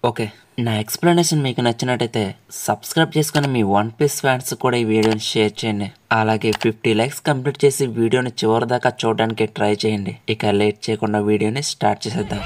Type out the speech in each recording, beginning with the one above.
Okay. నా explanation మీకు నచ్చినట్టయితే సబ్స్క్రైబ్ చేసుకొని మీ వన్ పీస్ ఫ్యాన్స్ కూడా ఈ వీడియోని షేర్ చేయండి. అలాగే 50 లైక్స్ కంప్లీట్ చేసి వీడియోని చివరిదాకా చూడడానికి ట్రై చేయండి. ఇక లేట్ చేయకుండా వీడియోని స్టార్ట్ చేసేద్దాం.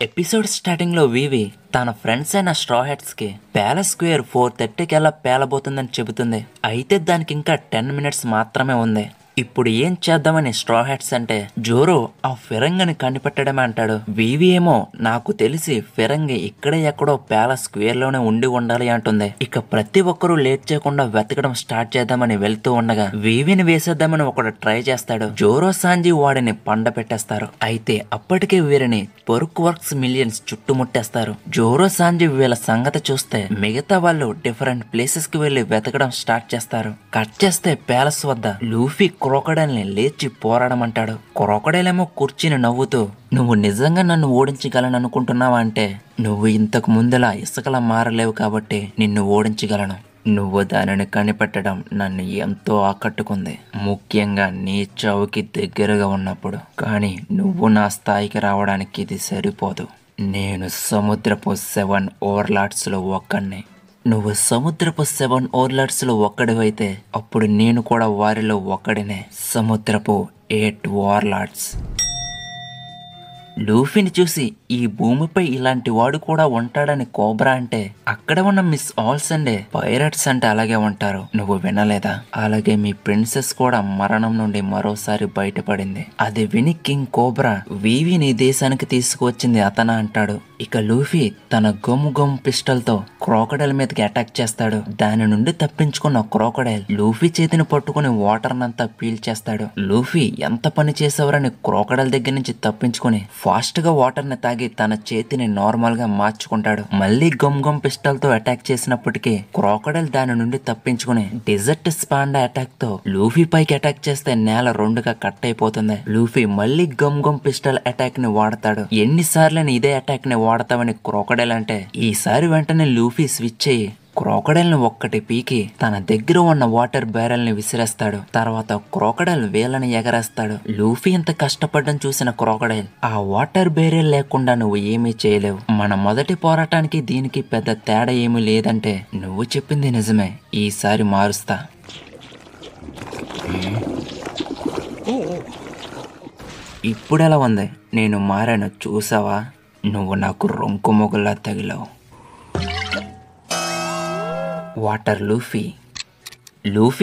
ఎపిసోడ్ స్టార్టింగ్ లో వివి తన ఫ్రెండ్స్ అయిన స్ట్రా హెడ్స్ కి ప్యాలెస్ స్క్వేర్ 4:30 కల్లా పేలబోతుందని చెబుతుంది. అయితే దానికి ఇంకా 10 మినిట్స్ మాత్రమే ఉంది. ఇప్పుడు ఏం చేద్దామని స్ట్రా హెడ్స్ అంటే జోరో ఆ ఫిరంగిని కనిపెట్టడమే అంటాడు. వివి ఏమో నాకు తెలిసి ఫిరంగి ఇక్కడే ఎక్కడో ప్యాలెస్ స్క్వేర్ లోనే ఉండి ఉండాలి అంటుంది. ఇక ప్రతి ఒక్కరూ లేట్ చేయకుండా వెతకడం స్టార్ట్ చేద్దామని వెళ్తూ ఉండగా వివిని వేసేద్దామని ఒకడు ట్రై చేస్తాడు. జోరో సాంజీ వాడిని పండ పెట్టేస్తారు. అయితే అప్పటికే వీరిని పొరుక్ వర్క్స్ మిలియన్స్ చుట్టుముట్టేస్తారు. జోరో సాంజీ వీళ్ళ సంగతి చూస్తే మిగతా వాళ్ళు డిఫరెంట్ ప్లేసెస్ కి వెళ్లి వెతకడం స్టార్ట్ చేస్తారు. కట్ చేస్తే ప్యాలెస్ వద్ద లూఫీ క్రోకడైల్ ని లేచి పోరాడమంటాడు. క్రోకడైల్ ఏమో కూర్చుని నవ్వుతూ నువ్వు నిజంగా నన్ను ఓడించగలను అనుకుంటున్నావా అంటే నువ్వు ఇంతకు ముందులా ఇసుకలా మారలేవు కాబట్టి నిన్ను ఓడించగలను. నువ్వు దానిని కనిపెట్టడం నన్ను ఎంతో ఆకట్టుకుంది, ముఖ్యంగా నీ చావుకి దగ్గరగా ఉన్నప్పుడు. కానీ నువ్వు నా స్థాయికి రావడానికి ఇది సరిపోదు. నేను సముద్రపు 7 ఓవర్లార్డ్స్ లో ఒక్కడిని. నువ్వు సముద్రపు 7 ఓవర్లార్డ్స్ లో ఒక్కడివైతే అప్పుడు నేను కూడా వారిలో ఒక్కడినే, సముద్రపు 8 ఓవర్లార్డ్స్. లూఫీని చూసి ఈ భూమిపై ఇలాంటి వాడు కూడా ఉంటాడని కోబ్రా అంటే అక్కడ ఉన్న మిస్ ఆల్సండే పైరట్స్ అంటే అలాగే ఉంటారు, నువ్వు వినలేదా? అలాగే మీ ప్రిన్సెస్ కూడా మరణం నుండి మరోసారి బయటపడింది. అది విని కింగ్ కోబ్రా వివిని దేశానికి తీసుకువచ్చింది అతన అంటాడు. ఇక లూఫీ తన గమ్ పిస్టల్ తో క్రోకడైల్ మీదకి అటాక్ చేస్తాడు. దాని నుండి తప్పించుకున్న క్రోకడైల్ లూఫీ చేతిని పట్టుకుని వాటర్ నంతా పీల్చేస్తాడు. లూఫీ ఎంత పని చేసేవారని క్రోకడైల్ దగ్గర నుంచి తప్పించుకుని ఫాస్ట్ గా వాటర్ ని తాగి తన చేతిని నార్మల్ గా మార్చుకుంటాడు. మళ్ళీ గమ్ పిస్టల్ తో అటాక్ చేసినప్పటికీ క్రోకడైల్ దాని నుండి తప్పించుకుని డిజర్ట్ స్పాండా అటాక్ తో లూఫీ పైకి అటాక్ చేస్తే నేల రెండుగా కట్ అయిపోతుంది. లూఫీ మళ్ళీ గమ్ పిస్టల్ అటాక్ ని వాడతాడు. ఎన్నిసార్లు ఇదే అటాక్ ని వాడతామని క్రోకడైల్ అంటే ఈసారి వెంటనే లూఫీ స్విచ్ అయ్యి క్రోకడైల్ ని ఒక్కటి పీకి తన దగ్గర ఉన్న వాటర్ బ్యారెల్ ని విసిరేస్తాడు. తర్వాత క్రోకడైల్ వేలని ఎగరేస్తాడు. లూఫీ ఇంత కష్టపడడం చూసిన క్రోకడైల్ ఆ వాటర్ బ్యారెల్ లేకుండా నువ్వు ఏమీ చేయలేవు, మన మొదటి పోరాటానికి దీనికి పెద్ద తేడా ఏమీ లేదంటే నువ్వు చెప్పింది నిజమే, ఈసారి మారుస్తా. ఇప్పుడెలా ఉంది? నేను మారాను చూసావా? నువ్వు నాకు రొంకు మొగుల్లా తగిలావు. వాటర్ లూఫీ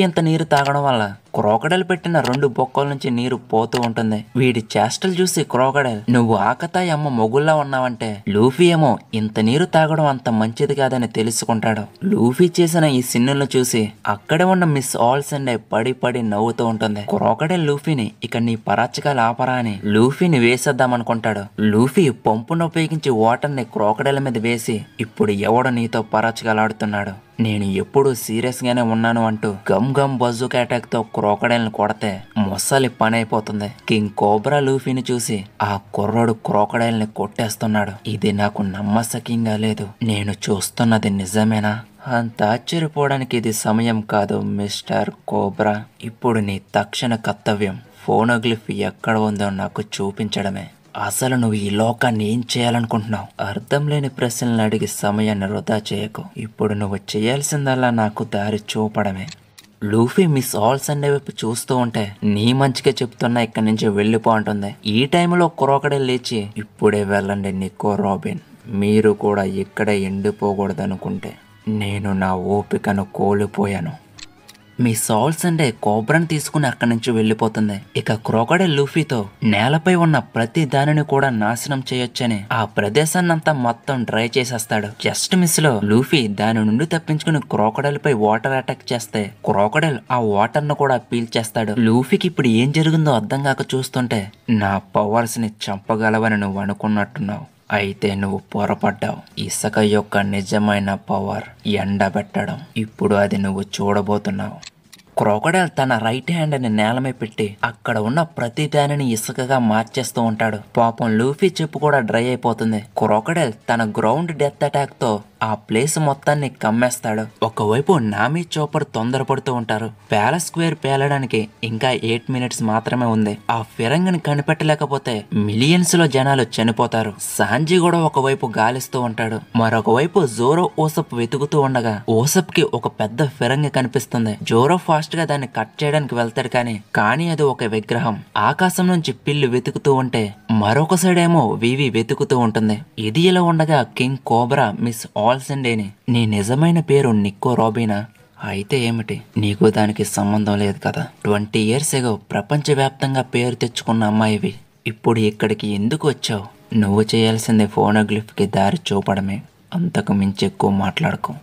అంత నీరు తాగడం వల్ల క్రోకడైల్ పెట్టిన 2 బొక్కల నుంచి నీరు పోతూ ఉంటుంది. వీడి చేష్టలు చూసి క్రోకడైల్ నువ్వు ఆకతాయి అమ్మ మొగుల్లా ఉన్నావంటే లూఫీ ఏమో ఇంత నీరు తాగడం అంత మంచిది కాదని తెలుసుకుంటాడు. లూఫీ చేసిన ఈ సిన్నులను చూసి అక్కడే ఉన్న మిస్ ఆల్సండే పడి నవ్వుతూ ఉంటుంది. క్రోకడైల్ లూఫీని ఇక నీ పరాచకాలు ఆపరా అని లూఫీని వేసేద్దామనుకుంటాడు. లూఫీ పంపును ఉపయోగించి వాటర్ ని క్రోకడైల్ మీద వేసి ఇప్పుడు ఎవడు నీతో పరాచకాలు ఆడుతున్నాడు, నేను ఎప్పుడూ సీరియస్ గానే ఉన్నాను అంటూ గమ్ బజూకా అటాక్ తో క్రోకడైల్ ని కొడితే మొసలి పని అయిపోతుంది. కింగ్ కోబ్రా లూఫీని చూసి ఆ కుర్రోడు క్రోకడైల్ ని కొట్టేస్తున్నాడు. ఇది నాకు నమ్మశక్యంగా లేదు, నేను చూస్తున్నది నిజమేనా? అంత ఆశ్చర్యపోవడానికి ఇది సమయం కాదు మిస్టర్ కోబ్రా. ఇప్పుడు నీ తక్షణ కర్తవ్యం ఫోనోగ్లిఫ్ ఎక్కడ ఉందో నాకు చూపించడమే. అసలు నువ్వు ఈ లోకాన్ని ఏం చేయాలనుకుంటున్నావు? అర్థం లేని ప్రశ్నలను అడిగి సమయాన్ని వృధా చేయకు. ఇప్పుడు నువ్వు చేయాల్సిందల్లా నాకు దారి చూపడమే. లూఫీ మిస్ ఆల్సండే వైపు చూస్తూ ఉంటే నీ మంచిగా చెప్తున్నా ఇక్కడి నుంచి వెళ్ళిపో అంటుంది. ఈ టైంలో క్రోకడైల్ లేచి ఇప్పుడే వెళ్ళండి నికో రాబిన్, మీరు కూడా ఇక్కడే ఎండిపోకూడదనుకుంటే నేను నా ఓపికను కోల్పోయాను. మీ ఆల్సండే కోబ్రాని తీసుకుని అక్కడి నుంచి వెళ్ళిపోతుంది. ఇక క్రోకడైల్ లూఫీతో నేలపై ఉన్న ప్రతి దానిని కూడా నాశనం చేయొచ్చని ఆ ప్రదేశాన్నంతా మొత్తం డ్రై చేసేస్తాడు. జస్ట్ మిస్ లో లూఫీ దాని నుండి తప్పించుకుని క్రోకడైల్ పై వాటర్ అటాక్ చేస్తే క్రోకడైల్ ఆ వాటర్ ను కూడా పీల్చేస్తాడు. లూఫీకి ఇప్పుడు ఏం జరుగుందో అర్థం కాక చూస్తుంటే నా పవర్స్ ని చంపగలవని నువ్వు అనుకున్నట్టున్నావు, అయితే నువ్వు పొరపడ్డావు. ఇసుక యొక్క నిజమైన పవర్ ఎండబెట్టడం. ఇప్పుడు అది నువ్వు చూడబోతున్నావు. క్రోకడైల్ తన రైట్ హ్యాండ్ ని నేలమై పెట్టి అక్కడ ఉన్న ప్రతి దానిని ఇసుకగా మార్చేస్తూ ఉంటాడు. పాపం లూఫీ చెప్పు కూడా డ్రై అయిపోతుంది. క్రోకడైల్ తన గ్రౌండ్ డెత్ అటాక్ తో ఆ ప్లేస్ మొత్తాన్ని కమ్మేస్తాడు. ఒకవైపు నామీ చోపర్ తొందరపడుతూ ఉంటారు. ప్యాలెస్ స్క్వేర్ పేలడానికి ఇంకా 8 మినిట్స్ మాత్రమే ఉంది. ఆ ఫిరంగిని కనిపెట్టలేకపోతే మిలియన్స్ లో జనాలు చనిపోతారు. సాంజీ కూడా ఒకవైపు గాలిస్తూ ఉంటాడు. మరొక వైపు జోరో ఓసప్ వెతుకుతూ ఉండగా ఓసప్ కి ఒక పెద్ద ఫిరంగి కనిపిస్తుంది. జోరో ఫాస్ట్ గా దాన్ని కట్ చేయడానికి వెళ్తాడు కానీ అది ఒక విగ్రహం. ఆకాశం నుంచి పిల్లి వెతుకుతూ ఉంటే మరొక సైడ్ ఏమో వివి వెతుకుతూ ఉంటుంది. ఇది ఇలా ఉండగా కింగ్ కోబ్రా మిస్ ఆల్సెండేని నీ నిజమైన పేరు నిక్కో రాబినా? అయితే ఏమిటి, నీకు దానికి సంబంధం లేదు కదా. 20 years ago ప్రపంచవ్యాప్తంగా పేరు తెచ్చుకున్న అమ్మాయివి. ఇప్పుడు ఇక్కడికి ఎందుకు వచ్చావు? నువ్వు చేయాల్సిందే ఫోనోగ్లిఫ్ కి దారి చూపడమే, అంతకు మించి ఎక్కువ మాట్లాడుకో.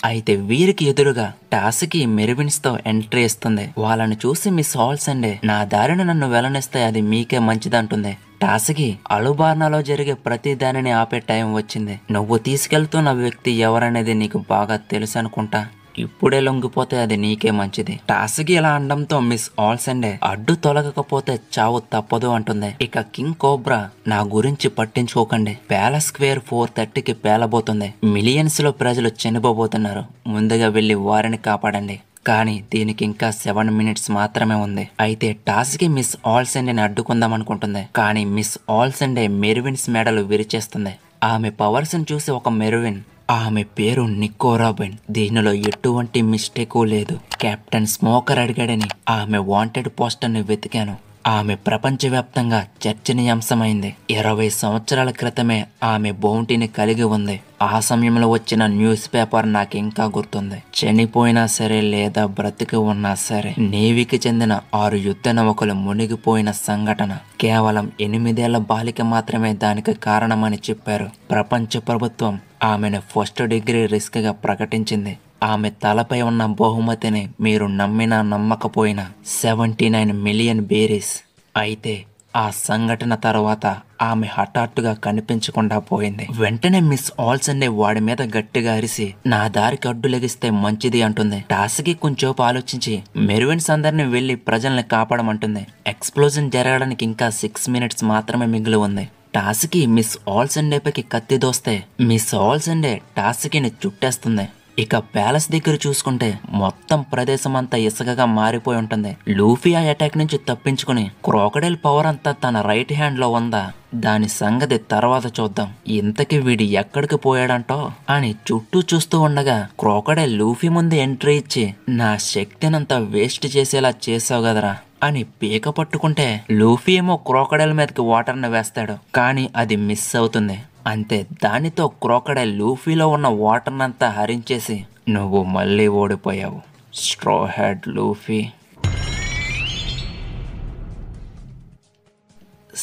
అయితే వీరికి ఎదురుగా టాస్కి మెరివిన్స్ తో ఎంట్రీ ఇస్తుంది. వాళ్ళని చూసి మిస్ ఆల్సెండే నా దారిని నన్ను వెళ్లనిస్తే అది మీకే మంచిదంటుంది. టాస్కి అలుబార్నాలో జరిగే ప్రతి దానిని ఆపే టైం వచ్చింది. నువ్వు తీసుకెళ్తున్న వ్యక్తి ఎవరనేది నీకు బాగా తెలుసు అనుకుంటా. ఇప్పుడే లొంగిపోతే అది నీకే మంచిది. టాస్కి ఇలా అనడంతో మిస్ ఆల్సెండే అడ్డు తొలగకపోతే చావు తప్పదు అంటుంది. ఇక కింగ్ కోబ్రా నా గురించి పట్టించుకోకండి, ప్యాలెస్ స్క్వేర్ 4:30కి పేలబోతుంది. మిలియన్స్ లో ప్రజలు చనిపోబోతున్నారు. ముందుగా వెళ్లి వారిని కాపాడండి. కానీ దీనికి ఇంకా 7 మినిట్స్ మాత్రమే ఉంది. అయితే టాస్కి మిస్ ఆల్సెండేని అడ్డుకుందాం అనుకుంటుంది. కానీ మిస్ ఆల్సెండే మెరివిన్స్ మెడలు విరిచేస్తుంది. ఆమె పవర్స్ ని చూసి ఒక మెరివిన్, ఆమె పేరు నిక్కో రాబిన్, దీనిలో ఎటువంటి మిస్టేకు లేదు. కెప్టెన్ స్మోకర్ అడిగాడని ఆమె వాంటెడ్ పోస్టర్ ని వెతికాను. ఆమె ప్రపంచవ్యాప్తంగా చర్చనీయాంశమైంది. 20 సంవత్సరాల క్రితమే ఆమె బౌంటీని కలిగి ఉంది. ఆ సమయంలో వచ్చిన న్యూస్ పేపర్ నాకు ఇంకా గుర్తుంది. చనిపోయినా సరే లేదా బ్రతికి ఉన్నా సరే నేవీకి చెందిన 6 యుద్ధ నౌకలు మునిగిపోయిన సంఘటన కేవలం 8 ఏళ్ల బాలిక మాత్రమే దానికి కారణమని చెప్పారు. ప్రపంచ ప్రభుత్వం ఆమెను ఫస్ట్ డిగ్రీ రిస్క్ గా ప్రకటించింది. ఆమె తలపై ఉన్న బహుమతిని మీరు నమ్మినా నమ్మకపోయినా 79 మిలియన్ బేరీస్. అయితే ఆ సంఘటన తర్వాత ఆమె హఠాత్తుగా కనిపించకుండా పోయింది. వెంటనే మిస్ ఆల్సెండే వాడి మీద గట్టిగా అరిసి నా దారికి అడ్డు లెగిస్తే మంచిది అంటుంది. టాస్కి కొంచెంసేపు ఆలోచించి మెరివిన్స్ అందరిని వెళ్లి ప్రజల్ని కాపాడమంటుంది. ఎక్స్ప్లోజన్ జరగడానికి ఇంకా 6 మినిట్స్ మాత్రమే మిగిలి ఉంది. టాస్కి మిస్ ఆల్సెండేపైకి కత్తి దోస్తే మిస్ ఆల్సెండే టాస్కిని చుట్టేస్తుంది. ఇక ప్యాలెస్ దగ్గర చూసుకుంటే మొత్తం ప్రదేశం అంతా ఇసుకగా మారిపోయి ఉంటుంది. లూఫీ ఆ అటాక్ నుంచి తప్పించుకుని క్రోకడైల్ పవర్ అంతా తన రైట్ హ్యాండ్ లో ఉందా, దాని సంగతి తర్వాత చూద్దాం. ఇంతకీ వీడి ఎక్కడికి పోయాడంటో అని చుట్టూ చూస్తూ ఉండగా క్రోకడైల్ లూఫీ ముందు ఎంట్రీ ఇచ్చి నా శక్తినంతా వేస్ట్ చేసేలా చేసావు కదరా అని పీక పట్టుకుంటే లూఫీ ఏమో క్రోకడైల్ మీదకి వాటర్ని వేస్తాడు. కానీ అది మిస్ అవుతుంది. అంతే, దానితో క్రోకడైల్ లూఫీలో ఉన్న వాటర్నంతా హరించేసి నువ్వు మళ్ళీ ఓడిపోయావు స్ట్రా హెడ్ లూఫీ.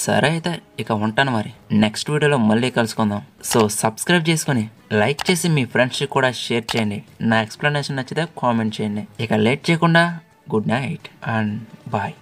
సరే అయితే ఇక ఉంటాను మరి. నెక్స్ట్ వీడియోలో మళ్ళీ కలుసుకుందాం. సో సబ్స్క్రైబ్ చేసుకుని లైక్ చేసి మీ ఫ్రెండ్స్కి కూడా షేర్ చేయండి. నా ఎక్స్ప్లెనేషన్ నచ్చితే కామెంట్ చేయండి. ఇక లేట్ చేయకుండా గుడ్ నైట్ అండ్ బాయ్.